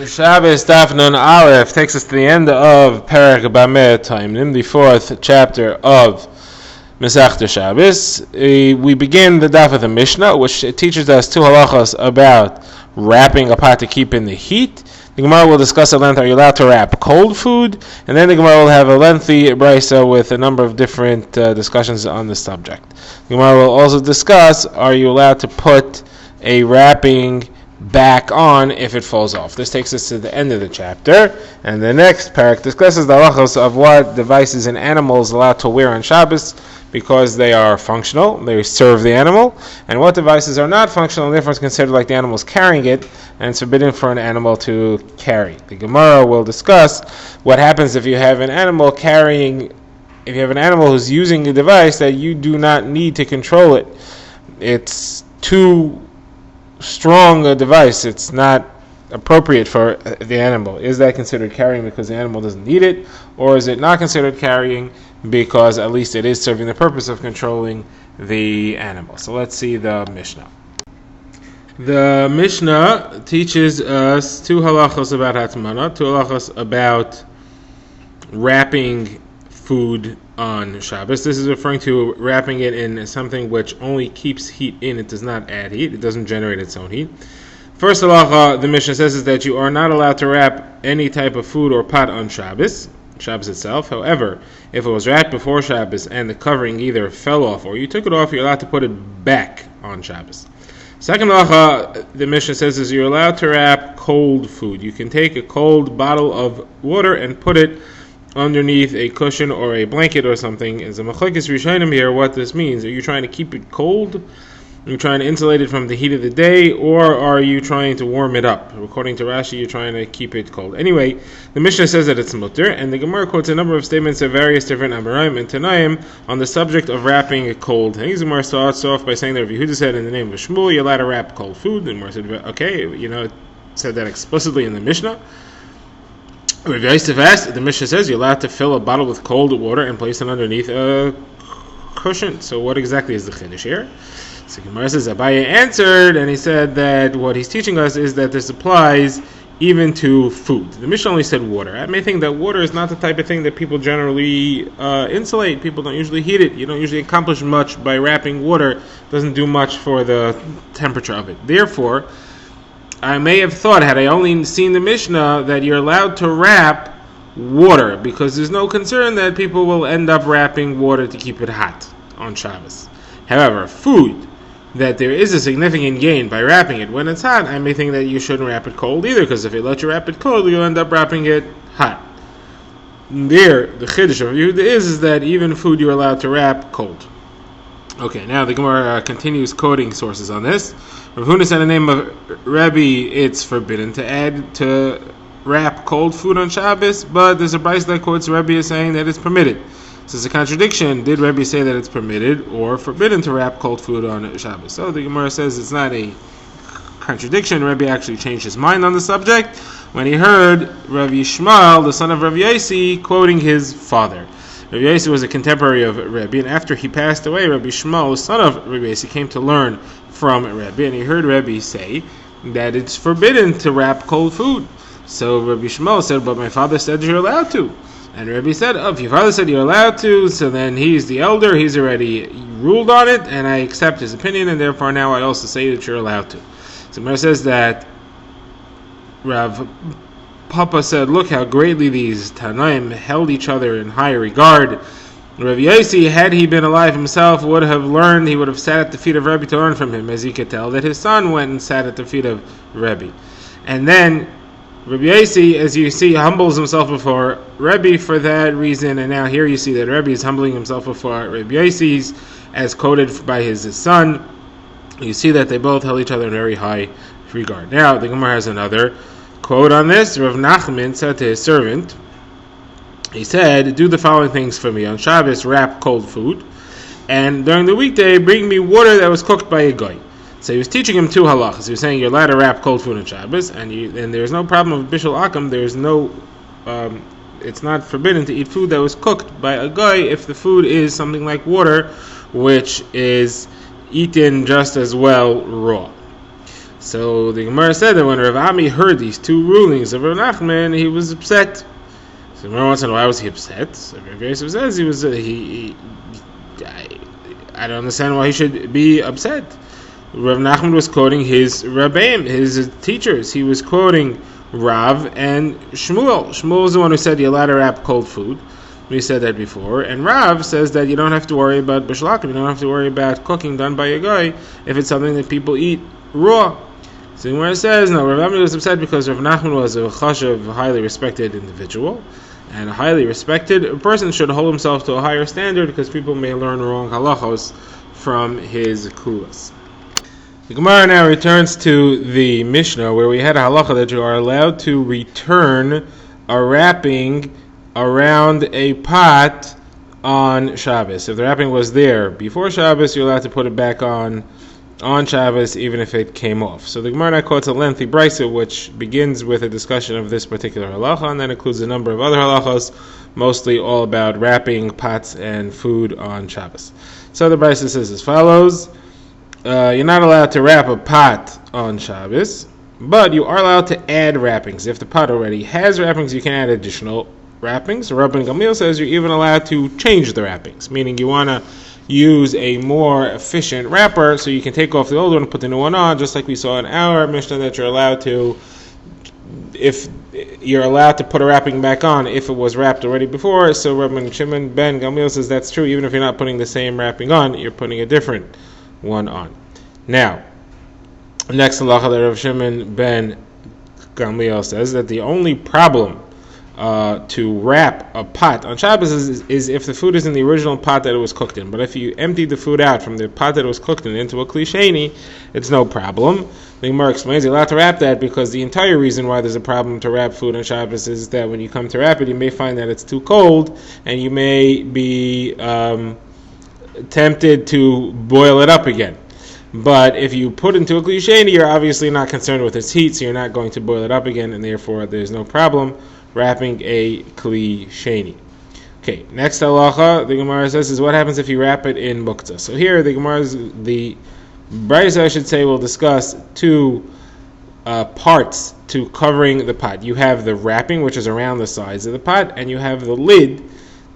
Shabbos Daf Nun Aleph takes us to the end of Perek Bameh Taimnim, the fourth chapter of Masechta Shabbos. We begin the Daf with a Mishnah, which teaches us two halachas about wrapping a pot to keep in the heat. The Gemara will discuss at length, are you allowed to wrap cold food? And then the Gemara will have a lengthy brisa with a number of different discussions on the subject. The Gemara will also discuss, are you allowed to put a wrapping back on if it falls off. This takes us to the end of the chapter, and the next parak discusses the halachos of what devices an animal is allowed to wear on Shabbos because they are functional, they serve the animal, and what devices are not functional and therefore is considered like the animal is carrying it and it's forbidden for an animal to carry. The Gemara will discuss what happens if you have an animal who's using a device that you do not need to control it. It's too strong a device, it's not appropriate for the animal. Is that considered carrying because the animal doesn't need it, or is it not considered carrying because at least it is serving the purpose of controlling the animal? So let's see the Mishnah. The Mishnah teaches us two halachos about hatmana, two halachos about wrapping food on Shabbos. This is referring to wrapping it in something which only keeps heat in. It does not add heat. It doesn't generate its own heat. First halacha, the Mishnah says, is that you are not allowed to wrap any type of food or pot on Shabbos itself. However, if it was wrapped before Shabbos and the covering either fell off or you took it off, you're allowed to put it back on Shabbos. Second halacha, the Mishnah says, is you're allowed to wrap cold food. You can take a cold bottle of water and put it underneath a cushion or a blanket or something. Is a machlokes rishonim here what this means. Are you trying to keep it cold? Are you trying to insulate it from the heat of the day? Or are you trying to warm it up? According to Rashi, you're trying to keep it cold. Anyway, the Mishnah says that it's mutter, and the Gemara quotes a number of statements of various different Amoraim and Tanaim on the subject of wrapping a cold thing. The Gemara starts off by saying that Rav Yehuda said in the name of Shmuel, you're allowed to wrap cold food. The Gemara said, okay, it said that explicitly in the Mishnah. Rav Yosef asked, the Mishnah says you're allowed to fill a bottle with cold water and place it underneath a cushion. So what exactly is the chiddush here? So Gemara says Abaye answered, and he said that what he's teaching us is that this applies even to food. The Mishnah only said water. I may think that water is not the type of thing that people generally insulate. People don't usually heat it. You don't usually accomplish much by wrapping water. It doesn't do much for the temperature of it. Therefore, I may have thought, had I only seen the Mishnah, that you're allowed to wrap water because there's no concern that people will end up wrapping water to keep it hot on Shabbos. However, food, that there is a significant gain by wrapping it when it's hot, I may think that you shouldn't wrap it cold either, because if you let you wrap it cold, you'll end up wrapping it hot. There, the chiddush of Yehuda is that even food you're allowed to wrap cold. Okay, now the Gemara continues quoting sources on this. Rav Huna said in the name of Rebbe, it's forbidden to wrap cold food on Shabbos, but there's a brisa that quotes Rebbe as saying that it's permitted. So it's a contradiction. Did Rebbe say that it's permitted or forbidden to wrap cold food on Shabbos? So the Gemara says it's not a contradiction. Rebbe actually changed his mind on the subject when he heard Rav Yishmael, the son of Rav Yosi, quoting his father. Rav Yosi was a contemporary of Rebbe, and after he passed away, Rav Yishmael, the son of Rav Yosi, came to learn from Rebbe, and he heard Rebbe say that it's forbidden to wrap cold food. So Rav Yishmael said, but my father said you're allowed to. And Rebbe said, if your father said you're allowed to, so then he's the elder, he's already ruled on it, and I accept his opinion, and therefore now I also say that you're allowed to. So Gemara says that Rav Papa said, look how greatly these Tanaim held each other in high regard. Rav Yosi, had he been alive himself, would have learned, he would have sat at the feet of Rebbe to learn from him, as he could tell that his son went and sat at the feet of Rebbe. And then Rabbi Yosi, as you see, humbles himself before Rebbe for that reason, and now here you see that Rebbe is humbling himself before Rabbi Yosi, as quoted by his son. You see that they both held each other in very high regard. Now, the Gemara has another quote on this. Rav Nachman said to his servant, he said, do the following things for me. On Shabbos, wrap cold food, and during the weekday, bring me water that was cooked by a goy. So he was teaching him two halachas. He was saying you're allowed to wrap cold food on Shabbos, and there's no problem with bishul akam. It's not forbidden to eat food that was cooked by a guy if the food is something like water, which is eaten just as well raw. So the Gemara said that when Rav Ami heard these two rulings of Rav Nachman, he was upset. So the Gemara wants to know, why was he upset? So Rav Yosef says I don't understand why he should be upset. Rav Nachman was quoting his Rabbeim, his teachers. He was quoting Rav and Shmuel. Shmuel was the one who said you're allowed to wrap cold food. We said that before. And Rav says that you don't have to worry about b'shlakim, you don't have to worry about cooking done by a guy if it's something that people eat raw. So where it says, no, Rav Ami was upset because Rav Nachman was a chashav, a highly respected individual. And a highly respected person should hold himself to a higher standard because people may learn wrong halachos from his kulas. The Gemara now returns to the Mishnah where we had a halacha that you are allowed to return a wrapping around a pot on Shabbos. If the wrapping was there before Shabbos, you're allowed to put it back on Shabbos even if it came off. So the Gemara now quotes a lengthy brisa which begins with a discussion of this particular halacha and then includes a number of other halachas, mostly all about wrapping pots and food on Shabbos. So the brisa says as follows. You're not allowed to wrap a pot on Shabbos, but you are allowed to add wrappings. If the pot already has wrappings, you can add additional wrappings. Rabban Gamliel says you're even allowed to change the wrappings, meaning you want to use a more efficient wrapper so you can take off the old one and put the new one on, just like we saw in our Mishnah that you're allowed to, if you're allowed to put a wrapping back on if it was wrapped already before. So Rabban Shimon ben Gamliel says that's true, even if you're not putting the same wrapping on, you're putting a different one on. Now, next halacha that Rav Shimon ben Gamliel says that the only problem to wrap a pot on Shabbos is if the food is in the original pot that it was cooked in. But if you emptied the food out from the pot that it was cooked in into a kli sheni, it's no problem. The Gemara explains you're allowed to wrap that because the entire reason why there's a problem to wrap food on Shabbos is that when you come to wrap it, you may find that it's too cold and you may be tempted to boil it up again. But if you put into a kli sheni, you're obviously not concerned with its heat, so you're not going to boil it up again, and therefore there's no problem wrapping a kli sheni. Okay, next halacha, the Gemara says, is what happens if you wrap it in muktzah. So here, the brisa, I should say, will discuss two parts to covering the pot. You have the wrapping, which is around the sides of the pot, and you have the lid,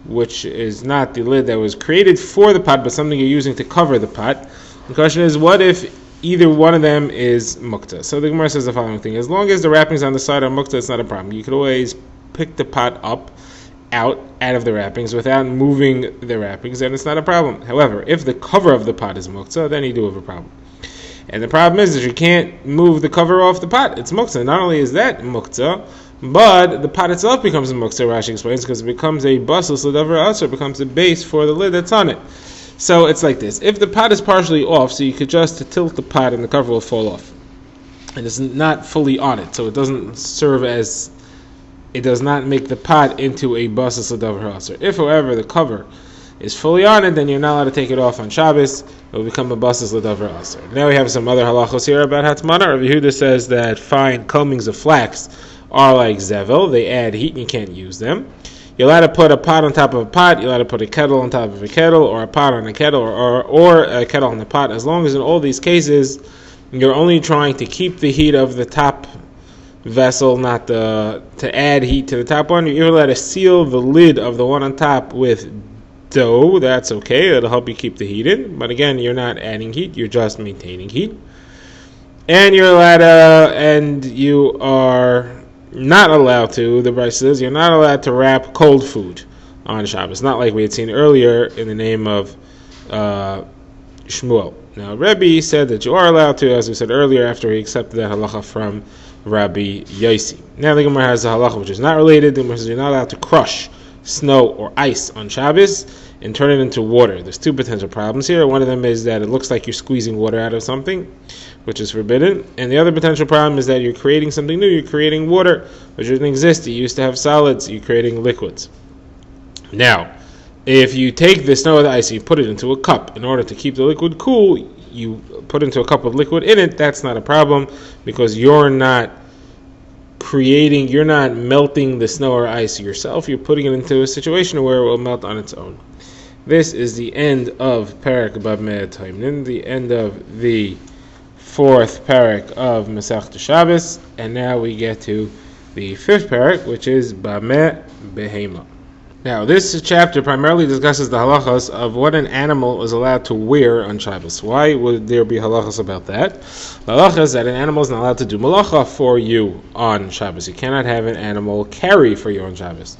which is not the lid that was created for the pot, but something you're using to cover the pot. The question is, what if either one of them is muktzah? So the Gemara says the following thing: as long as the wrappings on the side are muktzah, it's not a problem. You could always pick the pot up out of the wrappings without moving the wrappings, and it's not a problem. However, if the cover of the pot is muktzah, then you do have a problem. And the problem is that you can't move the cover off the pot. It's muktzah. Not only is that muktzah, but the pot itself becomes a muktzah, Rashi explains, because it becomes a basis l'davar aser, it becomes a base for the lid that's on it. So it's like this. If the pot is partially off, so you could just tilt the pot and the cover will fall off. And it's not fully on it, so it doesn't serve as, it does not make the pot into a basis l'davar aser. If, however, the cover is fully on it, then you're not allowed to take it off on Shabbos. It will become a basis l'davar aser. Now we have some other halachos here about hatmana. Rabbi Yehuda says that fine combings of flax are like zevel. They add heat and you can't use them. You're allowed to put a pot on top of a pot, you're allowed to put a kettle on top of a kettle, or a pot on a kettle, or a kettle on the pot, as long as in all these cases you're only trying to keep the heat of the top vessel, not to add heat to the top one. You're allowed to seal the lid of the one on top with dough. That's okay, that'll help you keep the heat in, but again, you're not adding heat, you're just maintaining heat. And you're allowed to, and you are not allowed to, the Brisa says, you're not allowed to wrap cold food on Shabbos, not like we had seen earlier in the name of Shmuel. Now, Rebbe said that you are allowed to, as we said earlier, after he accepted that halacha from Rabbi Yosi. Now, the Gemara has a halacha which is not related. The Gemara says you're not allowed to crush snow or ice on Shabbos and turn it into water. There's two potential problems here. One of them is that it looks like you're squeezing water out of something, which is forbidden. And the other potential problem is that you're creating something new. You're creating water, which didn't exist. You used to have solids. You're creating liquids. Now, if you take the snow or the ice and you put it into a cup in order to keep the liquid cool, you put into a cup of liquid in it, that's not a problem because you're not melting the snow or ice yourself. You're putting it into a situation where it will melt on its own. This is the end of Parak Bab Me'at Taimnin, the end of the fourth parak of Masechta Shabbos, and now we get to the fifth parak, which is Bameh Behema. Now, this chapter primarily discusses the halachas of what an animal is allowed to wear on Shabbos. Why would there be halachas about that? The halacha is that an animal is not allowed to do malacha for you on Shabbos. You cannot have an animal carry for you on Shabbos.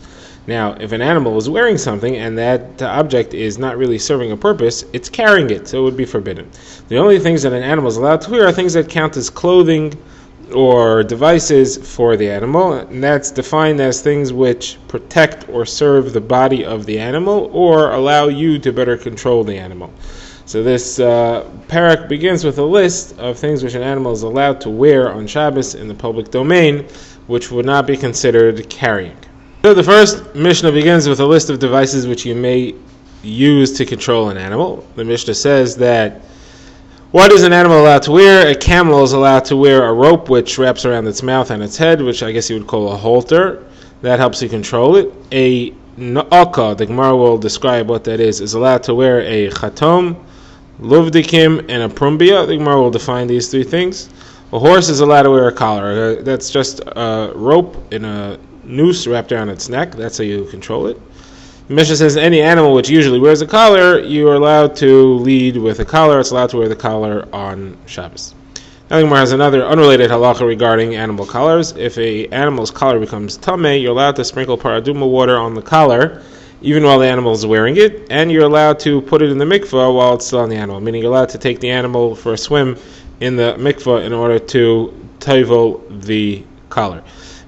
Now, if an animal is wearing something and that object is not really serving a purpose, it's carrying it, so it would be forbidden. The only things that an animal is allowed to wear are things that count as clothing or devices for the animal, and that's defined as things which protect or serve the body of the animal or allow you to better control the animal. So this parak begins with a list of things which an animal is allowed to wear on Shabbos in the public domain, which would not be considered carrying. So the first Mishnah begins with a list of devices which you may use to control an animal. The Mishnah says that what is an animal allowed to wear? A camel is allowed to wear a rope which wraps around its mouth and its head, which I guess you would call a halter. That helps you control it. A na'aka, the Gemara will describe what that is allowed to wear a chatom, luvdikim, and a prumbia. The Gemara will define these three things. A horse is allowed to wear a collar. That's just a rope in a noose wrapped around its neck. That's how you control it. The Mishnah says any animal which usually wears a collar, you are allowed to lead with a collar. It's allowed to wear the collar on Shabbos. Now the Gemara has another unrelated halacha regarding animal collars. If an animal's collar becomes tameh, you're allowed to sprinkle paraduma water on the collar, even while the animal is wearing it, and you're allowed to put it in the mikvah while it's still on the animal, meaning you're allowed to take the animal for a swim in the mikvah in order to tovel the collar.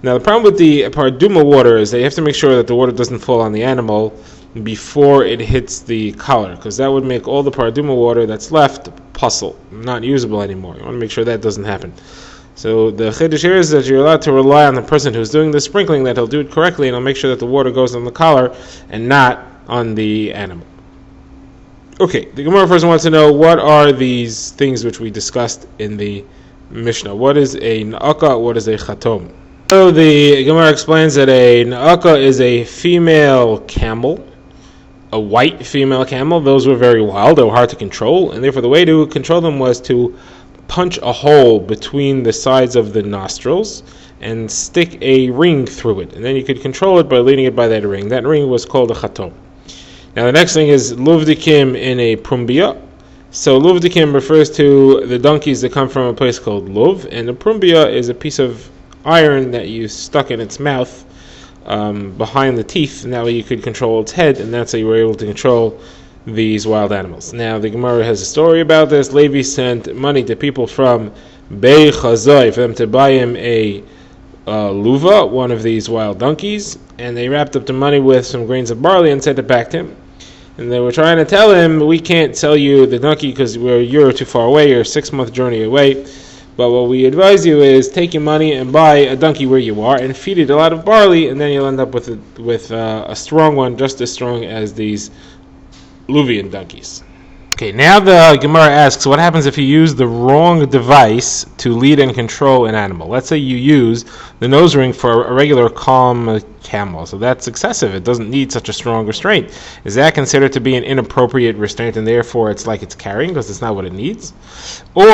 Now, the problem with the paraduma water is that you have to make sure that the water doesn't fall on the animal before it hits the collar, because that would make all the paraduma water that's left puzzle, not usable anymore. You want to make sure that doesn't happen. So the chiddush here is that you're allowed to rely on the person who's doing the sprinkling, that he'll do it correctly, and he'll make sure that the water goes on the collar and not on the animal. Okay, the Gemara first wants to know, what are these things which we discussed in the Mishnah? What is a na'aka? What is a chatom? So the Gemara explains that a na'aka is a female camel, a white female camel. Those were very wild, they were hard to control, and therefore the way to control them was to punch a hole between the sides of the nostrils and stick a ring through it, and then you could control it by leading it by that ring. That ring was called a chatom. Now the next thing is luvdikim in a prumbia. So luvdikim refers to the donkeys that come from a place called Luv, and the prumbia is a piece of iron that you stuck in its mouth behind the teeth, and that way you could control its head, and that's how you were able to control these wild animals. Now the Gemara has a story about this. Levi sent money to people from Bei Chazai for them to buy him a luva, one of these wild donkeys, and they wrapped up the money with some grains of barley and sent it back to him. And they were trying to tell him, we can't sell you the donkey because you're too far away, you're a 6-month journey away. But what we advise you is take your money and buy a donkey where you are and feed it a lot of barley, and then you'll end up with a strong one, just as strong as these Luvian donkeys. Okay, now the Gemara asks, what happens if you use the wrong device to lead and control an animal? Let's say you use the nose ring for a regular calm camel, so that's excessive. It doesn't need such a strong restraint. Is that considered to be an inappropriate restraint, and therefore it's like it's carrying because it's not what it needs? Or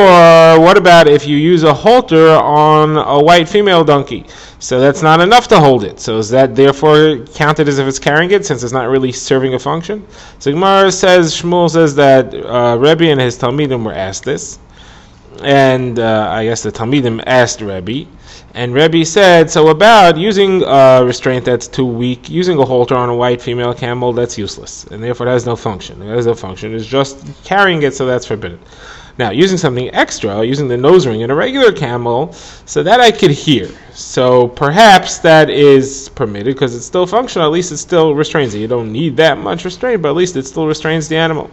what about if you use a halter on a white female donkey? So that's not enough to hold it. So is that therefore counted as if it's carrying it, since it's not really serving a function? So Gemara says, Shmuel says that Rebbe and his Talmidim were asked this, and I guess the Talmidim asked Rebbe, and Rebbe said, so about using a restraint that's too weak, using a halter on a white female camel, that's useless, and therefore it has no function. It has no function. It's just carrying it, so that's forbidden. Now, using something extra, using the nose ring in a regular camel, so that I could hear. So perhaps that is permitted because it's still functional. At least it still restrains it. You don't need that much restraint, but at least it still restrains the animal.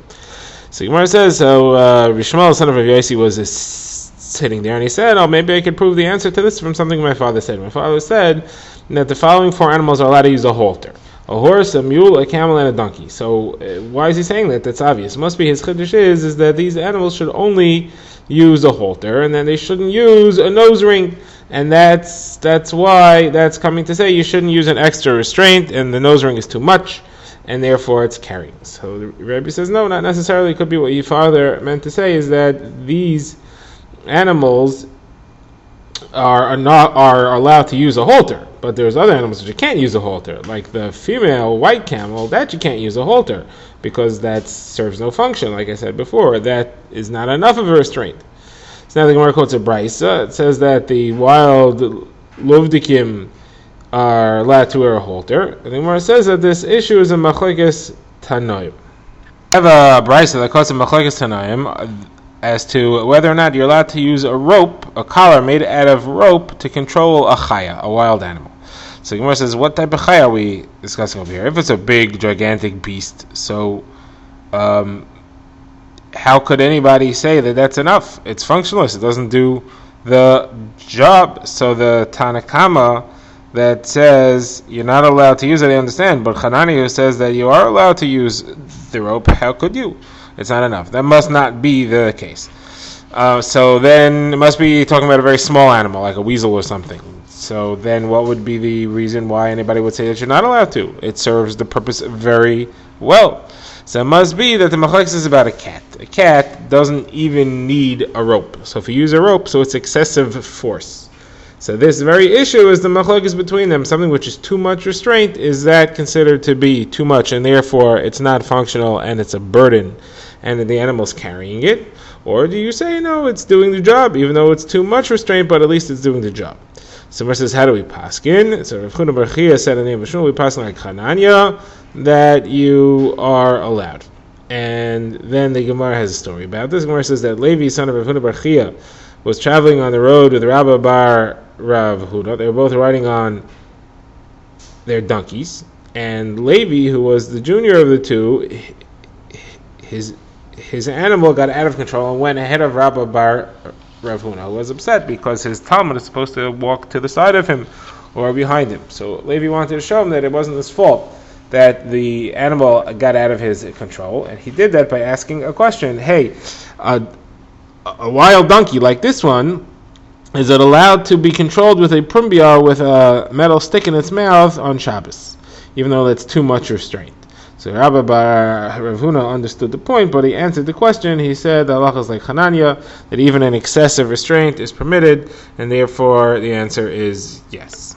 So Gemara says, so Rishmael, son of Rav Yossi, was sitting there, and he said, oh, maybe I could prove the answer to this from something my father said. My father said that the following 4 animals are allowed to use a halter: a horse, a mule, a camel, and a donkey. So why is he saying that? That's obvious. It must be his chiddush is that these animals should only use a halter, and then they shouldn't use a nose ring. And that's why that's coming to say you shouldn't use an extra restraint, and the nose ring is too much, and therefore it's carrying. So the Rebbe says, no, not necessarily. It could be what your father meant to say is that these animals are allowed to use a halter, but there's other animals that you can't use a halter, like the female white camel, that you can't use a halter because that serves no function. Like I said before, that is not enough of a restraint. So now the Gemara quotes a brisa. It says that the wild luvdikim are allowed to wear a halter. And the Gemara says that this issue is a machlekes tanoim. I have a brisa that quotes a machlekes tanoim as to whether or not you're allowed to use a rope, a collar made out of rope, to control a chaya, a wild animal. So Gemara says, what type of chaya are we discussing over here? If it's a big, gigantic beast, so how could anybody say that that's enough? It's functionless. It doesn't do the job. So the Tanakama that says you're not allowed to use it, I understand, but Hanani who says that you are allowed to use the rope, how could you? It's not enough. That must not be the case. So then it must be talking about a very small animal, like a weasel or something. So then what would be the reason why anybody would say that you're not allowed to? It serves the purpose very well. So it must be that the machlekes is about a cat. A cat doesn't even need a rope. So if you use a rope, so it's excessive force. So this very issue is the machlekes between them. Something which is too much restraint, is that considered to be too much, and therefore it's not functional and it's a burden, and the animal's carrying it? Or do you say, no, it's doing the job, even though it's too much restraint, but at least it's doing the job? So Gemara says, how do we paskin? So Rav Huna bar Chia said in the name of Shmuel, we paskin like Hananya, that you are allowed. And then the Gemara has a story about this. Gemara says that Levi, son of Rav Huna bar Chia, was traveling on the road with Rabba bar Rav Huna. They were both riding on their donkeys. And Levi, who was the junior of the two, his animal got out of control and went ahead of Rabba bar Rav Huna, who was upset because his Talmud is supposed to walk to the side of him or behind him. So Levi wanted to show him that it wasn't his fault that the animal got out of his control, and he did that by asking a question. Hey, a wild donkey like this one, is it allowed to be controlled with a prumbiar with a metal stick in its mouth on Shabbos, even though that's too much restraint? So Rabbi bar Rav Huna understood the point, but he answered the question. He said the halacha is like Hananya, that even an excessive restraint is permitted, and therefore the answer is yes.